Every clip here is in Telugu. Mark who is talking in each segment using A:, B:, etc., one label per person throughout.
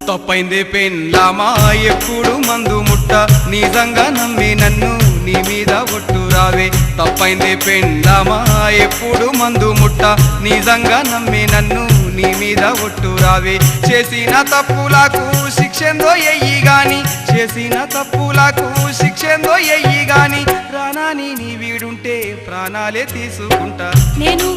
A: తప్పైందే పెళ్ళామా ఎప్పుడు మందు ముట్ట నిజంగా నమ్మి నన్ను నీ మీద ఒట్టు రావే. తప్పైందే పెళ్ళామా ఎప్పుడు మందు ముట్ట నిజంగా నమ్మి నన్ను నీ మీద ఒట్టు రావే. చేసిన తప్పులకు శిక్షేందో ఎయ్యి గాని, చేసిన తప్పులకు శిక్షేందో ఎయ్యి గాని, ప్రాణాన్ని నీ వీడుంటే ప్రాణాలే తీసుకుంటా.
B: నేను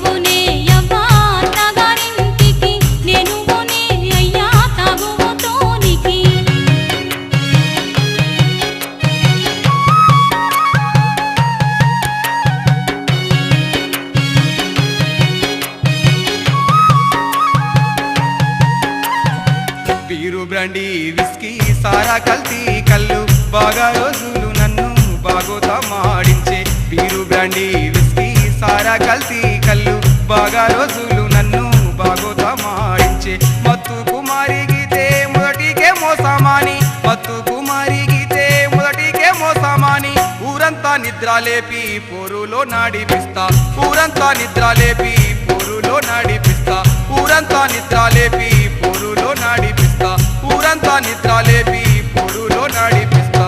A: బీరు బ్రాండీ విస్కీ సారా కల్తీ కళ్ళు బాగా రోజులు నన్ను బాగోతా మాడించే. బీరు బ్రాండీ బ్రాండీ విస్కీ సారా కల్తీ కళ్ళు బాగా రోజులు నన్ను బాగోతమాడించే మత్తు కుమారిగితే మొదటికే మోసమాని మత్తు కుమారిగితే మొదటికే మోసమాని ఊరంతా నిద్రలేపి పోరులో నడిపిస్తా ఊరంతా నిద్రలేపి పోరులో నడిపిస్తా ఊరంతా నిద్రలేపి పోరులో నడిపిస్తా ఊరంతా నిద్రలేపి పోరులో నడిపిస్తా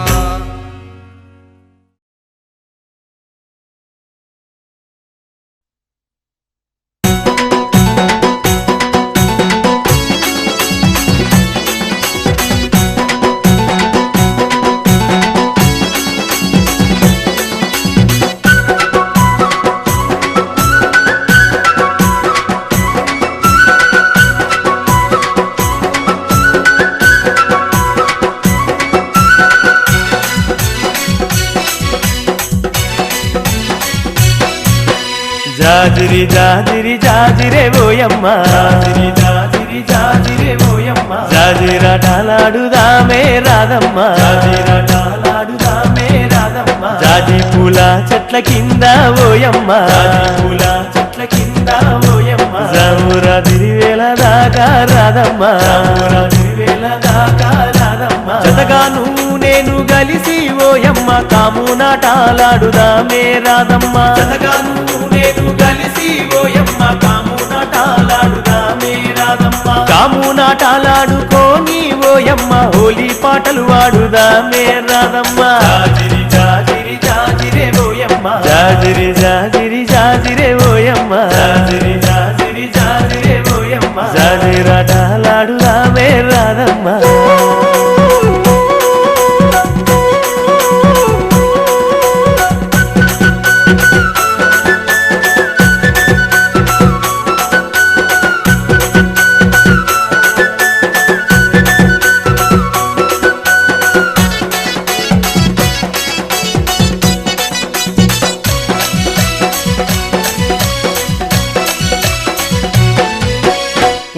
B: జాజిరి జాజిరి జాజిరే ఓయమ్మ జాజిరి జాజిరి జాజిరే ఓయమ్మ జాజిరాటలాడుదామే రాదమ్మ జాజిరాటలాడుదామే రాదమ్మ జాజి పూల చెట్ల కింద ఓయమ్మ జాజి పూల చెట్ల కింద ఓయమ్మ జామురాత్రి వేళ దాకా రాదమ్మ జామురాత్రి వేళ దాకా రాదమ్మ జతగాను నేను గలిసి ఓయమ్మ కామునాటాలాడుదామే రాదమ్మ జతగాను నేను కలిసి ఓయమ్మ కామునాటాలాడుదామే రాదమ్మ కామునాటాలాడుకోని ఓయమ్మ హోలీ పాటలు వాడుదామే రాదమ్మ జాజిరి జాజిరి జాజిరే ఓయమ్మ జాజిరి జాజిరి జాజిరే ఓయమ్మ జాజిరి జాజిరి జాజిరే ఓయమ్మ జాజిరాటలాడుదామే రాదమ్మ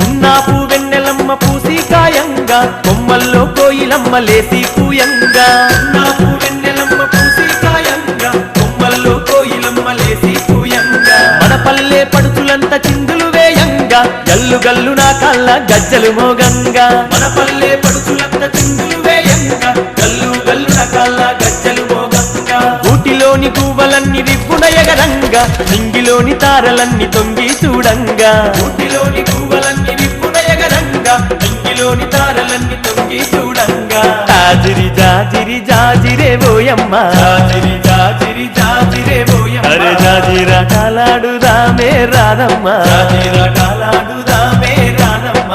B: ఉన్నాపు వెన్నెలమ్మ పూసి కాయంగా కొమ్మల్లో కోయిలమ్మ లేసి పూయంగా ఉన్నాపు వెన్నెలమ్మ పూసి కాయంగా కొమ్మల్లో కోయిలమ్మ లేసి పూయంగా మన పల్లె పడుచులంత చిందులు వేయంగా గల్లు గల్లు నా కళ్ళ గజ్జలు మోగంగా మన పల్లె పడుచులంత చిందులు వేయంగా గల్లు గల్లు నా కళ్ళ గజ్జలు మోగంగా ఊటిలోని గువ్వలన్నీ రిప్పున ఎగరంగా నింగిలోని తారలన్నీ తొంగి చూడంగా ఊటిలోని గువ్వలన్నీ రిప్పున ఎగరంగా నింగిలోని తారలన్నీ తొంగి చూడంగా జాజిరి జాజిరి జాజిరే ఓయమ్మ జాజిరి జాజిరి జాజిరే ఓయమ్మ అరే జాజిరాటలాడుదామే రాదమ్మ జాజిరాటలాడుదామే రాదమ్మ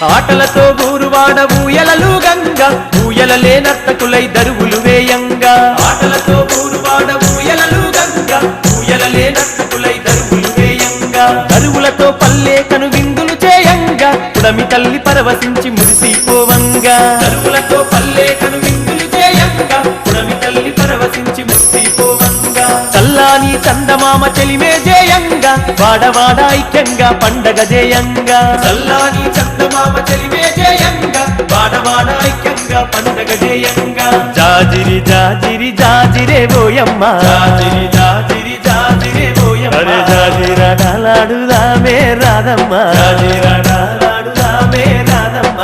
B: ఆటలతో ఊరువాడ ఊయలలు గంగా ఊయలలే నర్తకులై దరువులు వేయంగా ఆటలతో ఊరువాడ ఊయలలు గంగా ఊయలలే నర్తకులై దరువులు వేయంగా దరువులతో పల్లె కను విందులు చేయంగా పుడమి తల్లి పరవశించి మురిసిపోవంగా దరువులతో పల్లె కను విందులు చేయంగా పుడమి తల్లి పరవశించి మురిసిపోవంగా చల్లాని చందమామ చెలిమే జేయంగా వాడవాడ ఐక్యంగా పండగ జేయంగా చల్లాని చందమామ చెలిమే జేయంగా వాడవాడ ఐక్యంగా పండగ జేయంగా జాజిరి జాజిరి జాజిరే ఓయమ్మ జాజిరి జాజిరి జాజిరే ఓయమ్మ అరే జాజిరాటలాడుదామే రాదమ్మ జాజిరాటలాడుదామే రాదమ్మ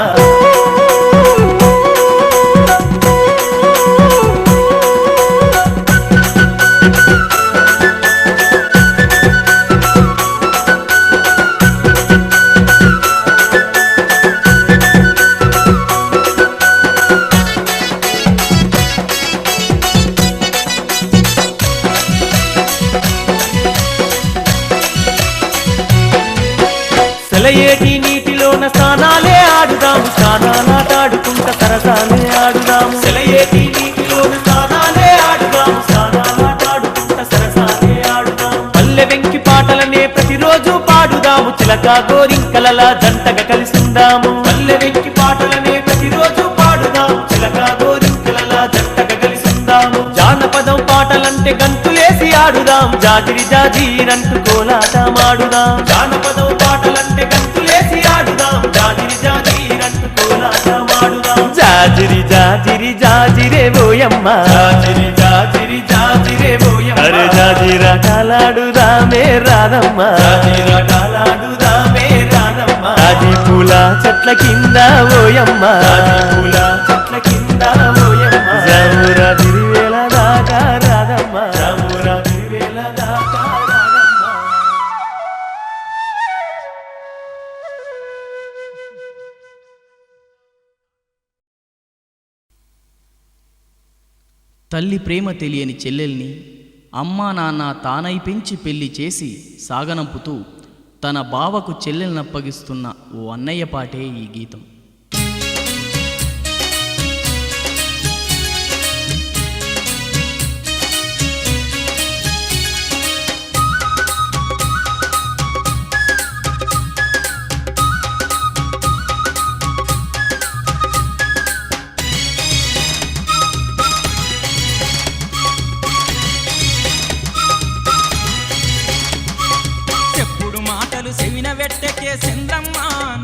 B: సెలయేటి నీటిలోన స్నానాలే ఆడుదాము స్నానాలాటాడుకుంట సరసాలే ఆడుదాము సెలయేటి నీటిలోన స్నానాలే ఆడుదాము స్నానాలాటాడుకుంట సరసాలే ఆడుదాము పల్లె వెంకి పాటలనే ప్రతిరోజు పాడుదాము చిలక గోరింకలలా జంటగా కలిసిందాము పల్లె వెంకి పాటలనే ప్రతిరోజు పాడుదాము చిలక గోరింకలలా జంటగా కలిసిందాము జానపదం పాటలంటే పాటలంటే గంతులేసి ఆడుదాం జాజిరి జాజీరంటూ కోలాటమాడుదాం జానపదం పాటలంటే గంతులేసి ఆడుదాం జాజిరి జాజీరంటూ కోలాటమాడుదాం జాజిరి జాజిరి జాజిరే ఓయమ్మ జాజిరి జాజిరి జాజిరే ఓయమ్మ అరే జాజిరాటాలాడుదామే రాధమ్మ జాజిరాటాలాడుదామే రాధమ్మ జాజి పూల చెట్ల కింద ఓయమ్మ జాజి పూల చెట్ల కింద ఓయమ్మ జామురా తిరివేల దాకా రాధమ్మ జామురా తిరివేల దాకా రాధమ్మ.
C: తల్లి ప్రేమ తెలియని చెల్లెల్ని అమ్మా నాన్న తానై పెంచి పెళ్లి చేసి సాగనంపుతూ తన బావకు చెల్లెలనప్పగిస్తున్న ఓ అన్నయ్య పాటే ఈ గీతం.
D: సెవిన వెట్టకే సెందమ్మ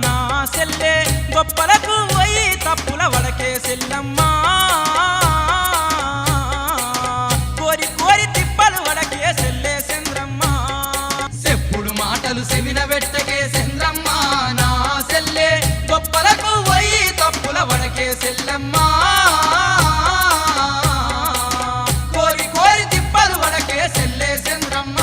D: నా సెల్లే గొప్పలకు పోయి తప్పుల వడకే సెల్లమ్మ కోరి కోరి తిప్పలు వడకే సెల్లే చంద్రమ్మ చెప్పుడు మాటలు సెవిన వెట్టకే చంద్రమ్మ నా సెల్లే గొప్పలకు పోయి తప్పుల వడకే సెల్లమ్మ కోరి కోరి తిప్పలు వడకే సెల్లే చంద్రమ్మ.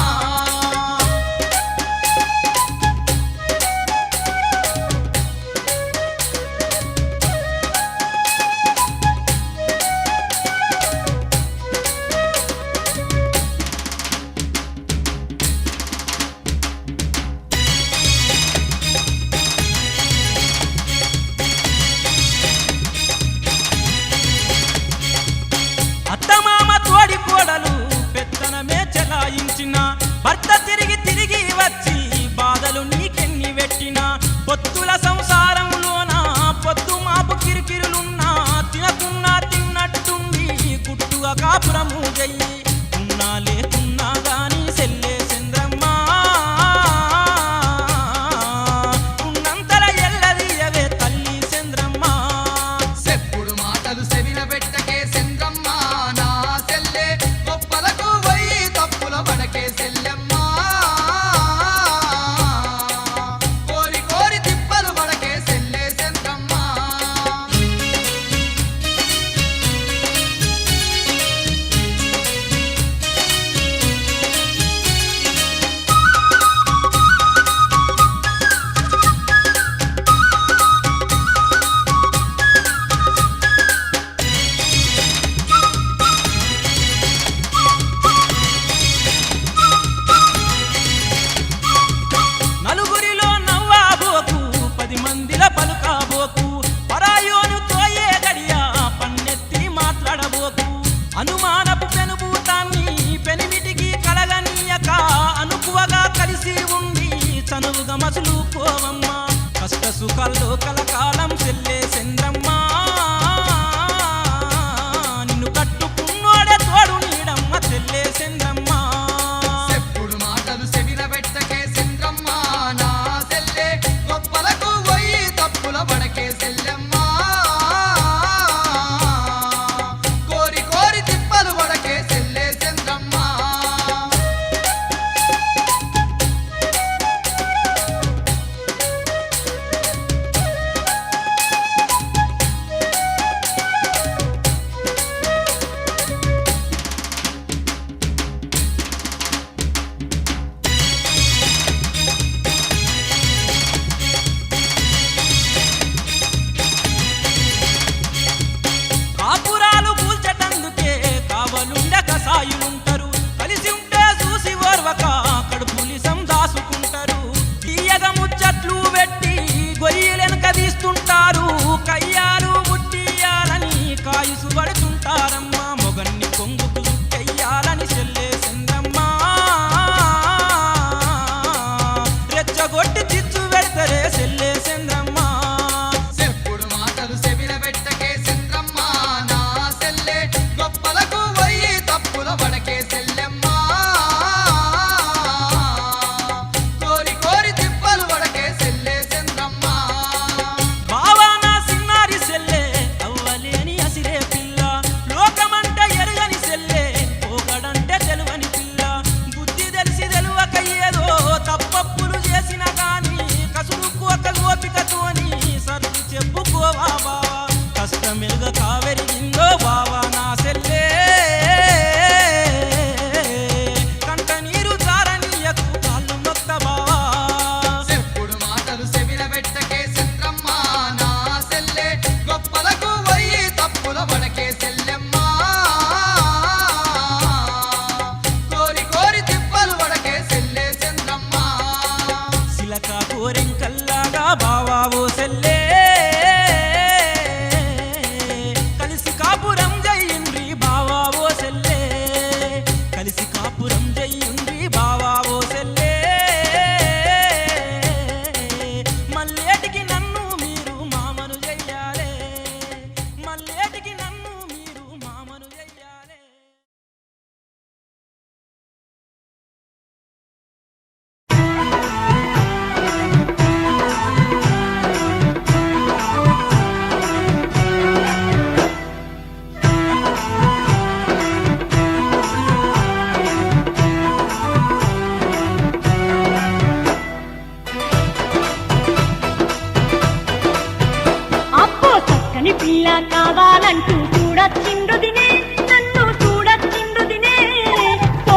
D: అత్తమామ తోడి కోడలు పెత్తనమే చెలాయించిన భర్త తిరిగి తిరిగి వచ్చి బాధలు నీకెన్ని పెట్టినా పొత్తుల సంసారంలోన పొత్తు మాపు కిరికిరులున్నా తినకున్నా తిన్నట్టుండి గుట్టుగా కాపురము గయ్యి ఉన్నా లేకున్నా గాని సెల్లే చంద్రమ్మ ఉన్నంతల ఎల్లదియవే తల్లి చంద్రమ్మ చెప్పుడు మాటలు సెవిన పెట్టకే చంద్రమ్మ నా సెల్లే గొప్పలకు పోయి తప్పుల పడకే సెల్లమ్మ కోరి కోరి తిప్పలు పడకే సెల్లే చంద్రమ్మ. నలుగురిలో నవ్వాబోకు 10 మందిల పలుకాబోకు పరాయోను తోయే గడియా పన్నెత్తి మాట్లాడబోకు అనుమానపు పెనుభూతాన్ని పెనిమిటికి కలగనీయక అనుకువగా కలిసి ఉండి చనువుగా మసులుకోవమ్మ కష్ట సుఖాల్లో కలకాలం చెల్లే చంద్రమ్మ నిన్ను కట్టుకున్నోడే తోడు నీడమ్మ చెల్లే చంద్రమ్మ చెప్పుడు మాటలు సెవిన పెట్టకే చంద్రమ్మ నా సెల్లే గొప్పలకు పోయి తప్పుల పడకే సెల్లమ్మ కోరి కోరి తిప్పలు పడకే సెల్లే చంద్రమ్మ.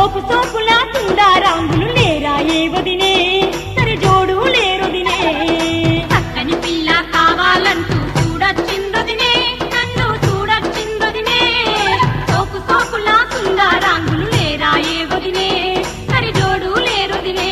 E: సోపు సోపులా సుందరాంగులు లేరా ఏ వదినే సరి జోడు లేరుదినే చక్కని పిల్ల కావాలంటూ చూడొచ్చిందొదినే నన్ను చూడొచ్చిందొదినే సోపు సోపులా సుందరాంగులు లేరా ఏ వదినే సరి జోడు లేరుదినే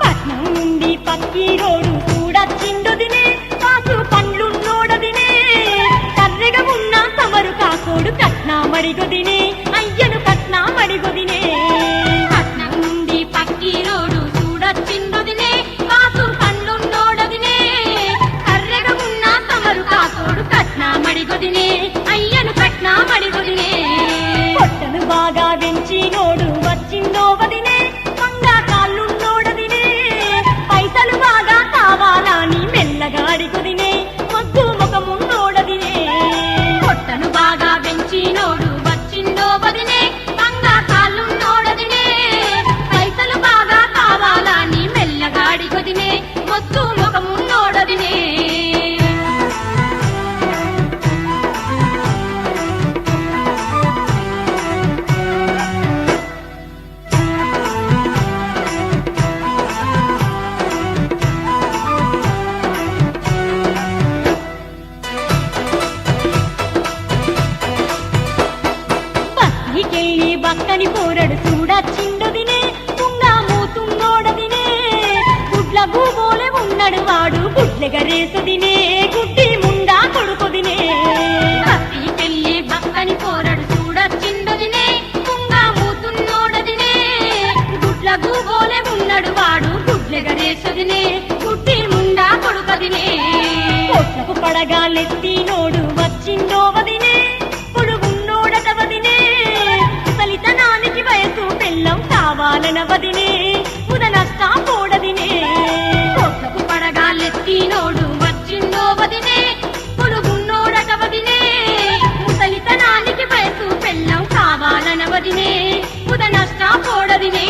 E: పట్నం నుండి పక్కీరోడు చూడొచ్చిందొదినే కాసు పండ్లున్నోడదినే కర్రెగా ఉన్న సమరు కాకోడు కట్నామడిగొదినే అయ్యను కట్నామడిగొదినే పట్నం నుండి పక్కీరోడు చూడొచ్చిందొదినే కాసు పండ్లున్నోడదినే కర్రెగా ఉన్న సమరు కాకోడు కట్నామడిగొదినే అయ్యను కట్నామడిగొదినే పొట్టను బాగా వెంచినోడు వచ్చిందో వదినే మంగా కాళ్ళున్నోడదినే పైసలు బాగా కావాలని మెల్లగా అడిగొదినే మగ్గు ముఖమున్నోడదినే పొట్టను బాగా వెంచినోడు వచ్చిందో వదినే మంగా కాళ్ళున్నోడదినే పైసలు బాగా కావాలని మెల్లగా అడిగొదినే మగ్గు ముఖమున్నోడదినే బస్తికెళ్ళి బక్కని పోరడు చూడొచ్చిండొదినే తుంగా మూతున్నోడదినే గుడ్ల భూగోలే ఉన్నాడు వాడు గుడ్లెగరేసుదినే గుడ్డి ముండా కొడుకుదినే బస్తికెళ్ళి బక్కని పోరడు చూడొచ్చిండొదినే తుంగా మూతున్నోడదినే గుడ్ల భూగోలే ఉన్నాడు వాడు గుడ్లెగరేసుదినే గుడ్డి ముండా కొడుకదినే పొట్లకు పడగాలెత్తినోడు వచ్చిందో వదినే పొడుగున్నోడట వదినే ఫలితనానికి వయసు పెళ్ళం కావాలన వదినే ఉదనష్టా పోడదినే పొట్లకు పడగాలెత్తినోడు వచ్చిందో వదినే పొడుగున్నోడట వదినే ముసలితనానికి వయసు పెళ్ళం కావాలన వదినే ఉదనష్టా పోడదినే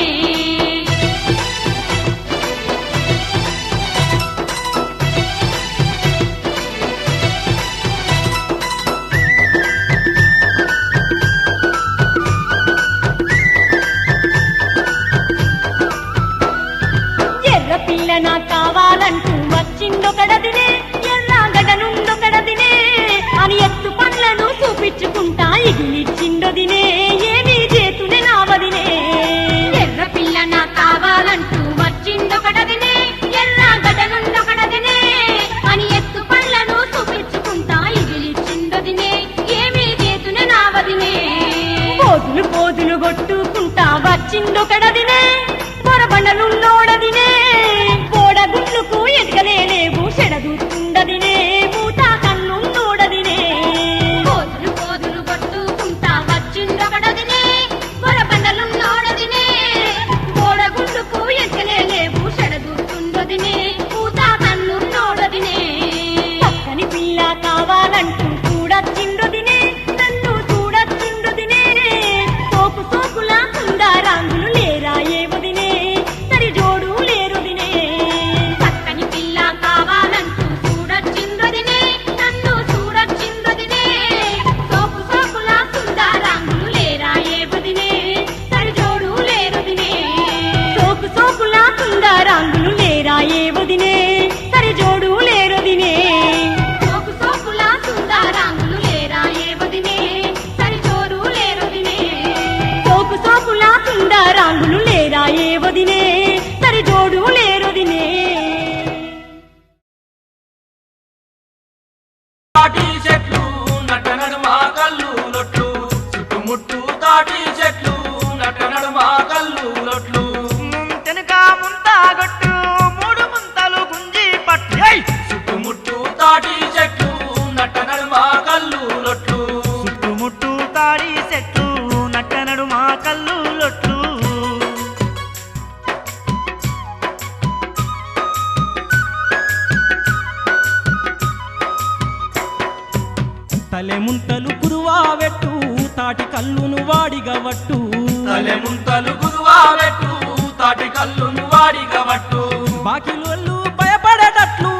E: ఎర్ర పిల్ల నాకు కావాలంటూ వచ్చిందొకడదినే ఎర్రగడనుందొకడదినే అని ఎత్తు పండ్లను చూపించుకుంటా ఇగిలిచ్చిందొదినే ఏమీ చేతునే నావదినే ఎర్ర పిల్ల నాకు కావాలంటూ వచ్చిందొకడదినే ఎర్రగడనుందొకడదినే అని ఎత్తు పండ్లను చూపించుకుంటా ఇగిలిచ్చిందొదినే ఏమీ చేతునే నావదినే పోతులు పోతులు కొట్టుకుంటా వచ్చిందొకడదినే పొరబండలున్నోడదినే పోడగుళ్ళుకు ఎదగలేవు చెడదూస్తుండదినే మూత కన్నున్నోడదినే పోతులు పోతులు కొట్టుకుంటా వచ్చిందొకడదినే పొరబండలున్నోడదినే పోడగుళ్ళుకు ఎదగలేవు చెడదూస్తుండదినే మూత కన్నున్నోడదినే పక్కని పిల్ల కావాలంటూ చూడొచ్చిండొదినే నన్ను చూడొచ్చిండొదినే సోపు సోపులా సుందరాంగులు లేరా ఏ వదినే సరి జోడు లేరుదినే చక్కని పిల్ల కావాలంటూ చూడొచ్చిందొదినే నన్ను చూడొచ్చిందొదినే సోపు సోపులా సుందరాంగులు లేరా ఏ వదినే సరి జోడు లేరుదినే సోపు సోపులా సుందరాంగులు లేరా ఏ వదినే సరి జోడు లేరుదినే సోపు సోపులా సుందరాంగులు లేరా ఏ వదినే సరి జోడు లేరుదినే సోపు సోపులా సుందరాంగులు లేరా ఏ వదినే సరి జోడు లేరుదినే
B: తాటి చెట్లు నట్ట నడుమ కళ్ళు లొట్లు చుట్టుముట్టు తాటి చెట్లు నట్ట నడుమ కళ్ళు లొట్లు
F: ముంతెనక ముంతాగొట్టు మూడు ముంతలు గుంజి పట్టు
B: చుట్టుముట్టు తాటి చెట్లు నట్ట నడుమ కళ్ళు లొట్లు
F: చుట్టుముట్టు తాడి చెట్లు నట్ట నడుమ కళ్ళు లొట్లు
D: తలె ముంతలు కురువా వెట్టు తాటి కల్లును వాడిగవట్టు
B: తలెముంతలు గురువా పెట్టు తాటి కల్లును వాడిగవట్టు
D: బాకిలోళ్ళు భయపడేటట్లు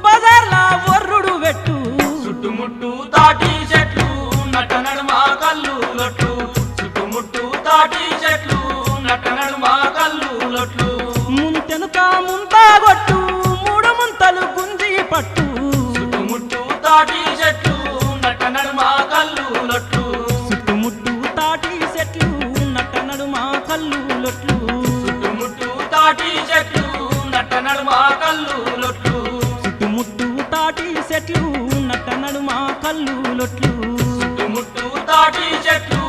D: బజార్లా వర్రుడు పెట్టు
B: చుట్టుముట్టు తాటి చెట్లు నట నడుమ కల్లు లొట్లు చుట్టుముట్టు తాటి చెట్లు నట నడుమ కల్లు లొట్లు
D: ముంతెనుక ముంతాగొట్టు మూడు ముంతలు గుంజి పట్టు
B: చుట్టుముట్టు తాటి చెట్లు నట నడుమ కల్లు లొట్లు
D: చుట్టుముట్టు తాటి చెట్లు నట్ట నడుమ కల్లు లొట్లు
B: చుట్టుముట్టు తాటి చెట్లు నట నడుమ కల్లు లొట్లు
D: చుట్టుముట్టు తాటి చెట్లు నట్ట నడుమ కల్లు లొట్లు
B: చుట్టుముట్టు తాటి చెట్లు